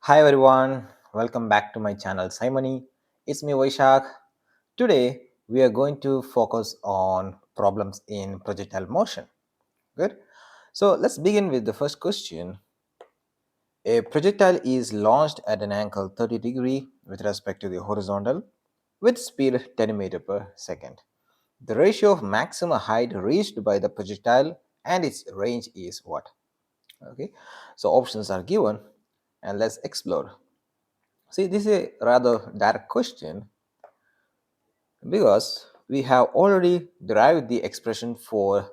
Hi everyone, welcome back to my channel Simony. It's me Vaishak. Today we are going to focus on problems in projectile motion. Good. So let's begin with the first question. A projectile is launched at an angle 30 degree with respect to the horizontal with speed 10 meter per second. The ratio of maximum height reached by the projectile and its range is what? Okay. So options are given and let's explore. See, this is a rather direct question because we have already derived the expression for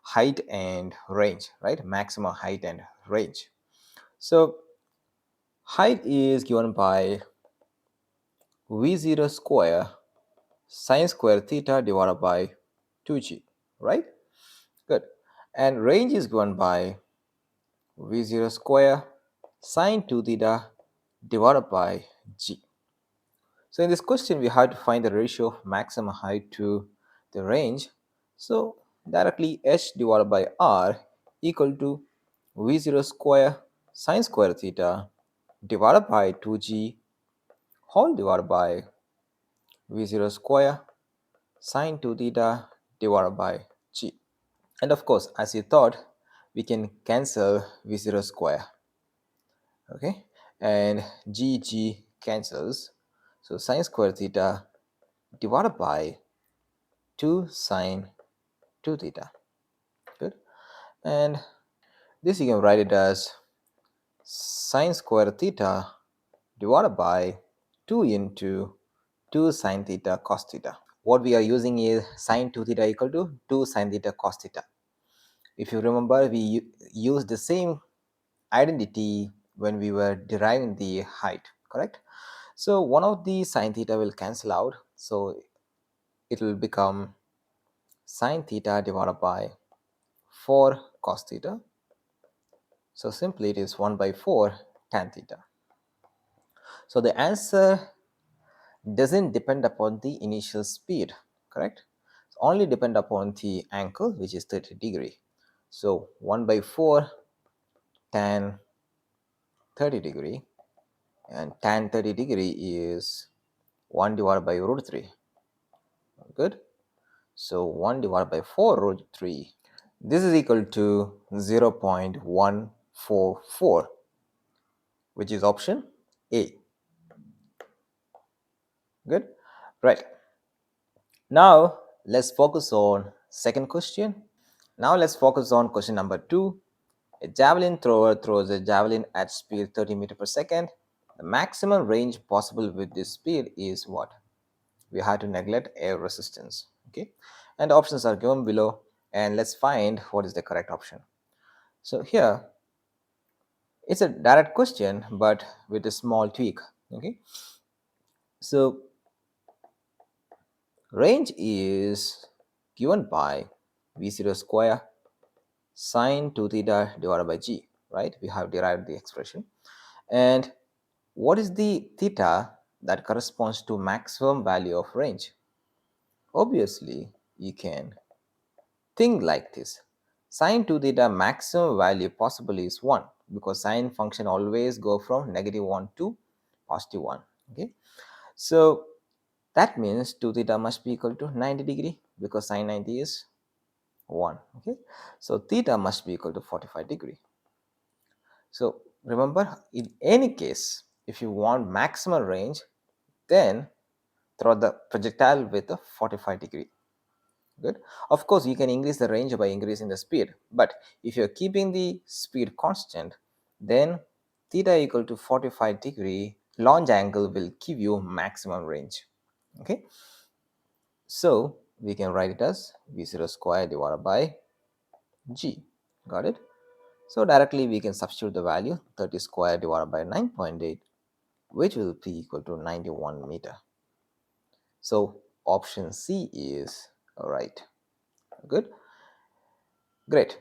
height and range, right? Maximum height and range. So, height is given by v0 square sine square theta divided by 2g, right? Good. And range is given by v0 square sine 2 theta divided by g. So in this question, we have to find the ratio of maximum height to the range. So directly h divided by r equal to v0 square sine square theta divided by 2g whole divided by v0 square sine 2 theta divided by g. And of course, as you thought, we can cancel v0 square. Okay, and g cancels. So sine square theta divided by 2 sine 2 theta. Good. And this you can write it as sine square theta divided by 2 into 2 sine theta cos theta. What we are using is sine 2 theta equal to 2 sine theta cos theta. If you remember, we used the same identity when we were deriving the height, correct? So one of the sine theta will cancel out, so it will become sine theta divided by 4 cos theta. So simply it is 1 by 4 tan theta. So the answer doesn't depend upon the initial speed, correct? It's only depend upon the angle, which is 30 degree. So 1 by 4 tan 30 degree, and tan 30 degree is 1 divided by root 3. Good. So 1 divided by 4 root 3. This is equal to 0.144, which is option A. Good. Right. Now let's focus on second question. Now let's focus on question number 2. A javelin thrower throws a javelin at speed 30 meter per second. The maximum range possible with this speed is what? We have to neglect air resistance. Okay, and the options are given below, and let's find what is the correct option. So here it's a direct question but with a small tweak. Okay, so range is given by v0 square sine 2 theta divided by g, right? We have derived the expression. And what is the theta that corresponds to maximum value of range? Obviously, you can think like this. Sine 2 theta maximum value possible is 1 because sine function always go from -1 to +1. Okay, so that means 2 theta must be equal to 90 degree because sine 90 is 1. Okay, so theta must be equal to 45 degree. So remember, in any case, if you want maximum range, then throw the projectile with a 45 degree. Good. Of course, you can increase the range by increasing the speed, but if you're keeping the speed constant, then theta equal to 45 degree launch angle will give you maximum range. Okay, so we can write it as v0 square divided by g. Got it? So directly we can substitute the value 30 square divided by 9.8, which will be equal to 91 meter. So option C is right. Good. Great.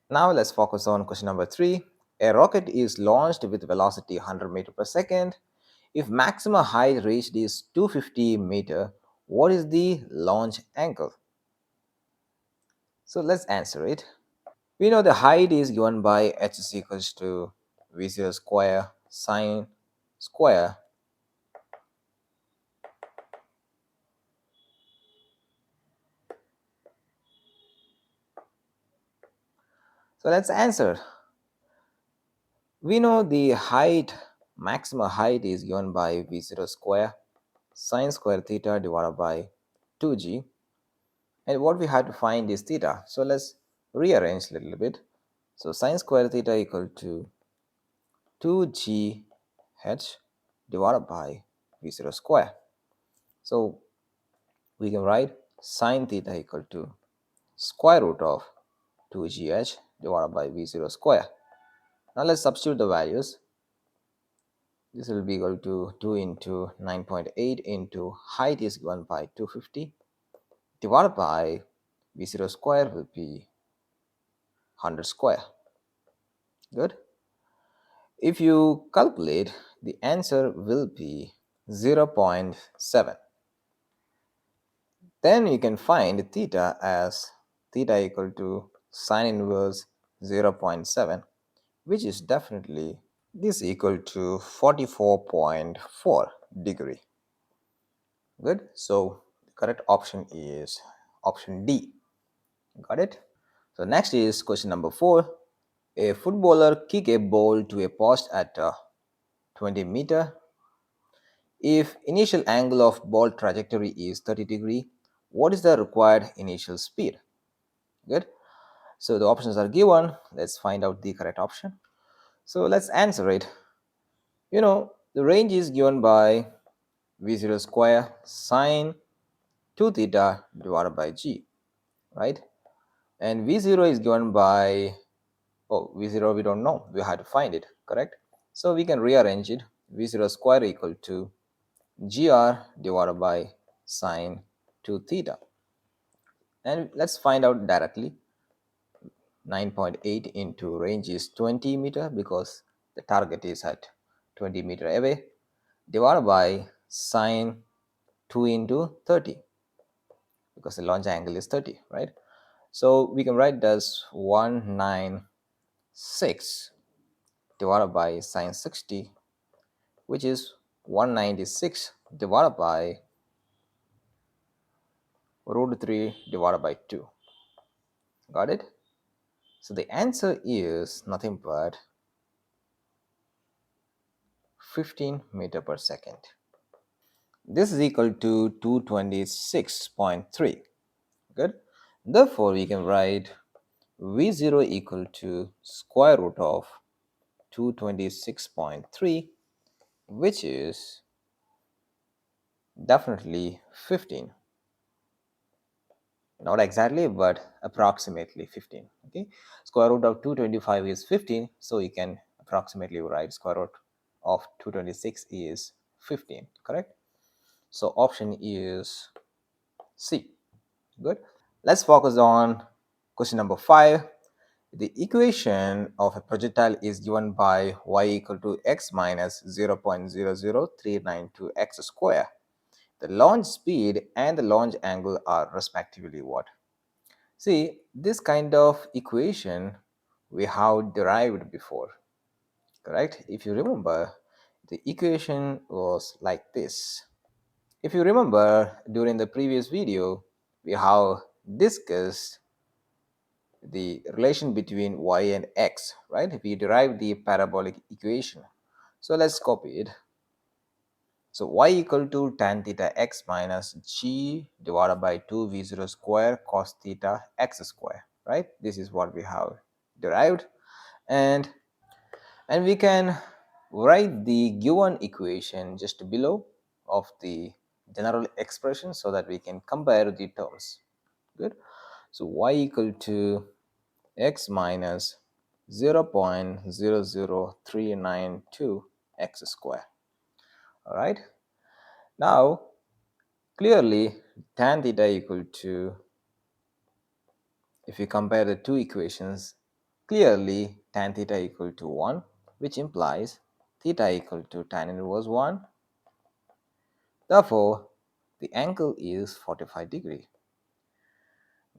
Now let's focus on question number 3. A rocket is launched with velocity 100 meter per second. If maximum height reached is 250 meter, what is the launch angle? So let's answer it. We know the height is given by h is equals to v0 square sine square. So let's answer. We know the height, maximum height is given by v0 square sine square theta divided by 2g. And what we have to find is theta. So let's rearrange a little bit. So sine square theta equal to 2g h divided by v0 square. So we can write sine theta equal to square root of 2gh divided by v0 square. Now let's substitute the values. This will be equal to 2 into 9.8 into height is given by 250 divided by v0 square will be 100 square. Good. If you calculate, the answer will be 0.7. Then you can find theta as theta equal to sine inverse 0.7, which is definitely this equal to 44.4 degree. Good. So the correct option is option D. Got it? So next is question number 4. A footballer kick a ball to a post at 20 meter. If initial angle of ball trajectory is 30 degree, what is the required initial speed? Good. So the options are given. Let's find out the correct option. So let's answer it. The range is given by v0 square sine 2 theta divided by g, right? And v0 is given by, v0 we don't know. We have to find it, correct? So we can rearrange it. v0 square equal to gr divided by sine 2 theta. And let's find out directly. 9.8 into range is 20 meter because the target is at 20 meter away, divided by sine 2 into 30 because the launch angle is 30, right? So we can write as 196 divided by sine 60, which is 196 divided by root 3 divided by 2. Got it? So the answer is nothing but 15 meter per second. This is equal to 226.3. Good. Therefore, we can write v0 equal to square root of 226.3, which is definitely 15. Not exactly, but approximately 15. Okay. Square root of 225 is 15, so you can approximately write square root of 226 is 15. Correct. So option is C. Good. Let's focus on question number 5. The equation of a projectile is given by y equal to x minus 0.00392 x square. The launch speed and the launch angle are respectively what? See, this kind of equation we have derived before, correct? If you remember, the equation was like this. If you remember, during the previous video, we have discussed the relation between y and x, right? We derived the parabolic equation. So let's copy it. So y equal to tan theta x minus g divided by 2v0 square cos theta x square, right? This is what we have derived. And we can write the given equation just below of the general expression so that we can compare the terms. Good. So y equal to x minus 0.00392 x square. All right. Now, clearly, tan theta equal to, if you compare the two equations, clearly tan theta equal to 1, which implies theta equal to tan inverse 1. Therefore, the angle is 45 degree.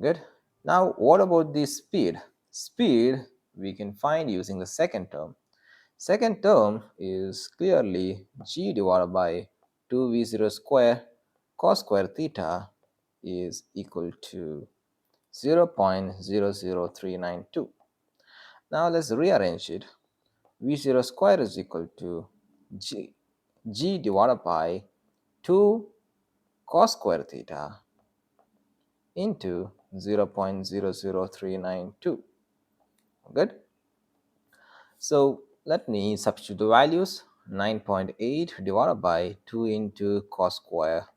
Good. Now, what about the speed? Speed we can find using the second term. Second term is clearly g divided by 2v0 square cos square theta is equal to 0.00392. Now let's rearrange it. V0 square is equal to g divided by 2 cos square theta into 0.00392. Good. So let me substitute the values. 9.8 divided by 2 into cos square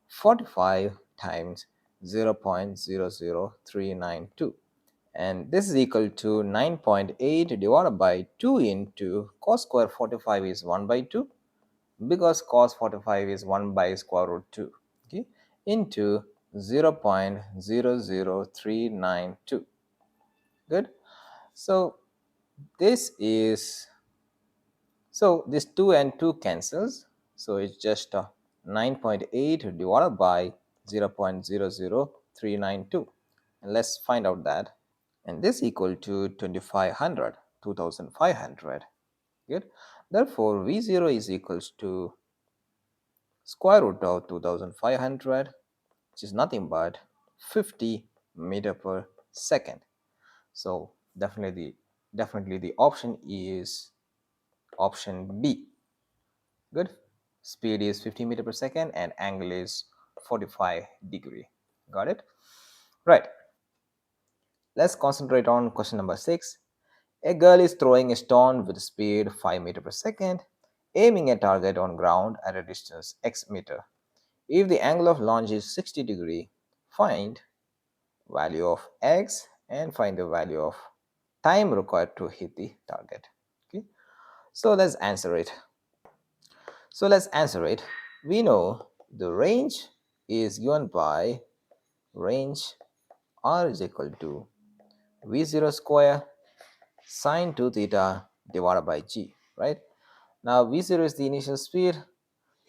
45 times 0.00392, and this is equal to 9.8 divided by 2 into cos square 45 is 1 by 2, because cos 45 is 1 by square root 2, okay, into 0.00392. Good. So this is, so this 2 and 2 cancels, so it's just 9.8 divided by 0.00392, and let's find out that, and this equal to 2500, 2500. Good. Therefore v0 is equals to square root of 2500, which is nothing but 50 meter per second. So definitely the option is option B. Good. Speed is 50 meter per second and angle is 45-degree. Got it? Right. Let's concentrate on question number 6. A girl is throwing a stone with speed 5 meter per second, aiming a target on ground at a distance x meter. If the angle of launch is 60-degree, find value of x and find the value of time required to hit the target. Okay. So let's answer it. We know the range is given by range r is equal to v0 square sine 2 theta divided by g, right? Now v0 is the initial speed,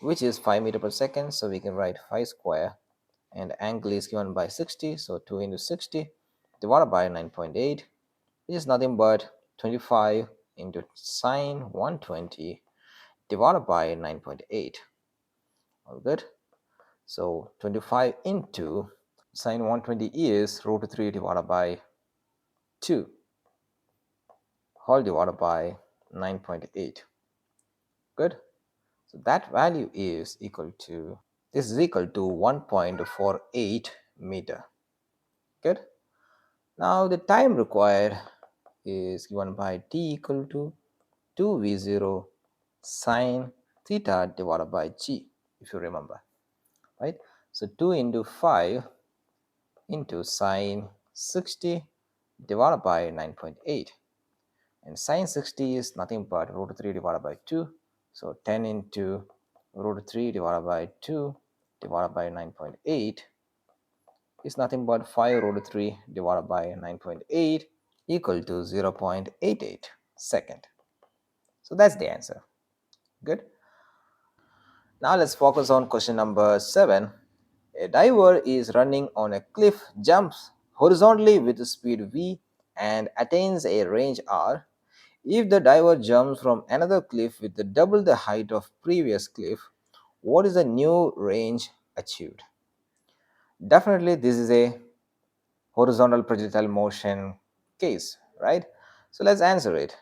which is 5 meter per second, so we can write 5 square, and angle is given by 60, so 2 into 60 divided by 9.8, which is nothing but 25 into sine 120 divided by 9.8. All good. So 25 into sine 120 is root 3 divided by 2 whole divided by 9.8. Good. So that value is equal to, this is equal to 1.48 meter. Good. Now the time required is given by t equal to 2v0 sine theta divided by g, if you remember, right? So 2 into 5 into sine 60 divided by 9.8, and sine 60 is nothing but root 3 divided by 2, so 10 into root 3 divided by 2 divided by 9.8 is nothing but 5 root 3 divided by 9.8 equal to 0.88 second. So that's the answer. Good. Now let's focus on question number 7. A diver is running on a cliff, jumps horizontally with speed v and attains a range r. If the diver jumps from another cliff with double the height of previous cliff, what is the new range achieved? Definitely this is a horizontal projectile motion case, right? So let's answer it.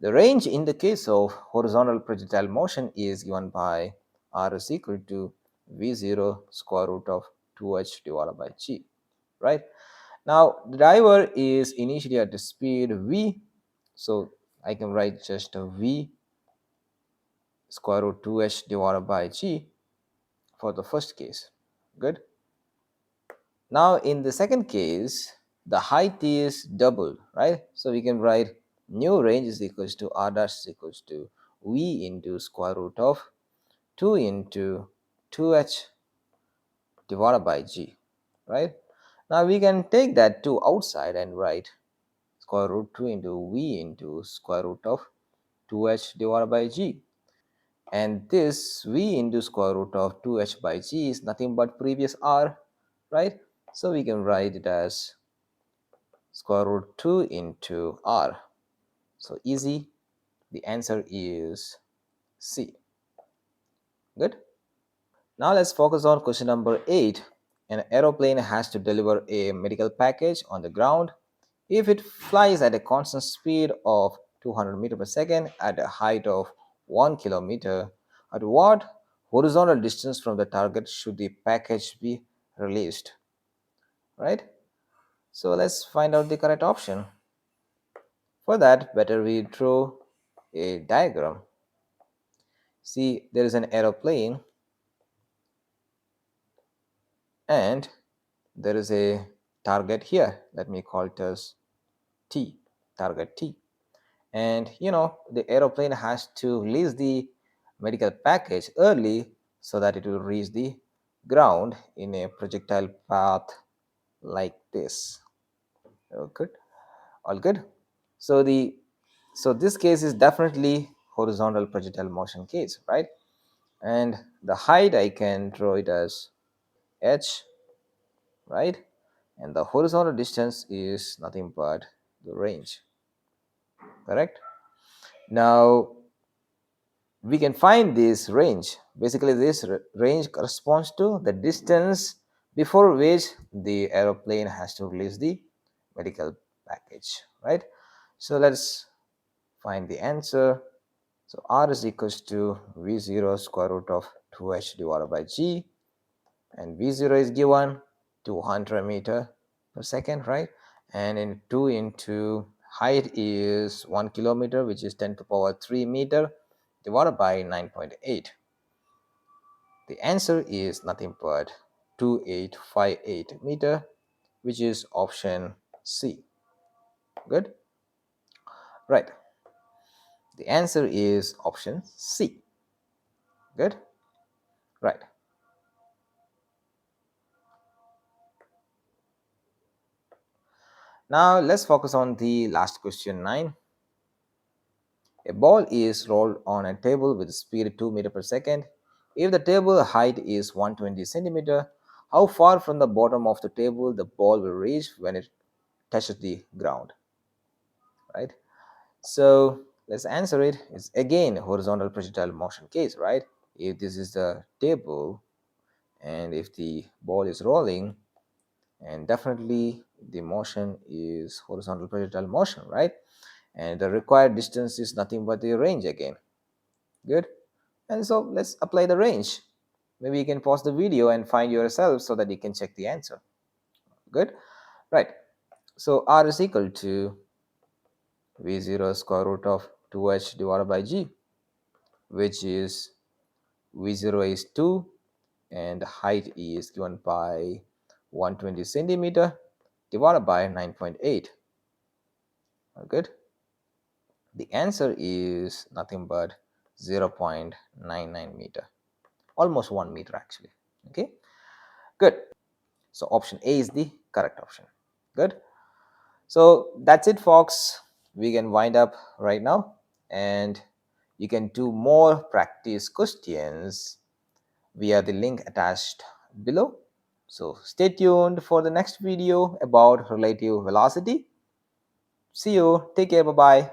The range in the case of horizontal projectile motion is given by r is equal to v0 square root of 2h divided by g, right? Now the diver is initially at the speed v, so I can write just a v square root 2h divided by g for the first case. Good. Now in the second case, the height is double, right? So we can write new range is equals to r dash is equals to v into square root of 2 into 2h divided by g, right? Now we can take that 2 outside and write square root 2 into v into square root of 2h divided by g. And this v into square root of 2h by g is nothing but previous r, right? So we can write it as square root 2 into r. So easy. The answer is C. Good. Now let's focus on question number 8. An aeroplane has to deliver a medical package on the ground. If it flies at a constant speed of 200 meters per second at a height of 1 kilometer, at what horizontal distance from the target should the package be released? Right? So let's find out the correct option. For that, better we draw a diagram. See, there is an aeroplane and there is a target here. Let me call it as T, target T. And the aeroplane has to release the medical package early so that it will reach the ground in a projectile path like this. Oh, good. All good. So this case is definitely horizontal projectile motion case, right? And the height I can draw it as h, right? And the horizontal distance is nothing but the range, correct? Now we can find this range. Basically this range corresponds to the distance before which the aeroplane has to release the medical package, right? So let's find the answer. So r is equals to v0 square root of 2h divided by g, and v0 is given 200 meter per second, right? And in 2 into height is 1 kilometer, which is 10 to the power 3 meter, divided by 9.8. The answer is nothing but 2858 meter, which is option C. Good. Right. The answer is option C. Good. Right. Now let's focus on the last question 9. A ball is rolled on a table with speed 2 meter per second. If the table height is 120 centimeter, how far from the bottom of the table the ball will reach when it touches the ground, right? So let's answer it. It's again horizontal projectile motion case, right? If this is the table and if the ball is rolling, and definitely the motion is horizontal projectile motion, right? And the required distance is nothing but the range again. Good. And so let's apply the range. Maybe you can pause the video and find yourself so that you can check the answer. Good. Right. So r is equal to v0 square root of 2h divided by g, which is v0 is 2 and height is given by 120 centimeter divided by 9.8. Good. The answer is nothing but 0.99 meter, almost 1 meter actually. Okay, good. So option A is the correct option. Good. So that's it, folks. We can wind up right now and you can do more practice questions via the link attached below. So stay tuned for the next video about relative velocity. See you. Take care. Bye bye.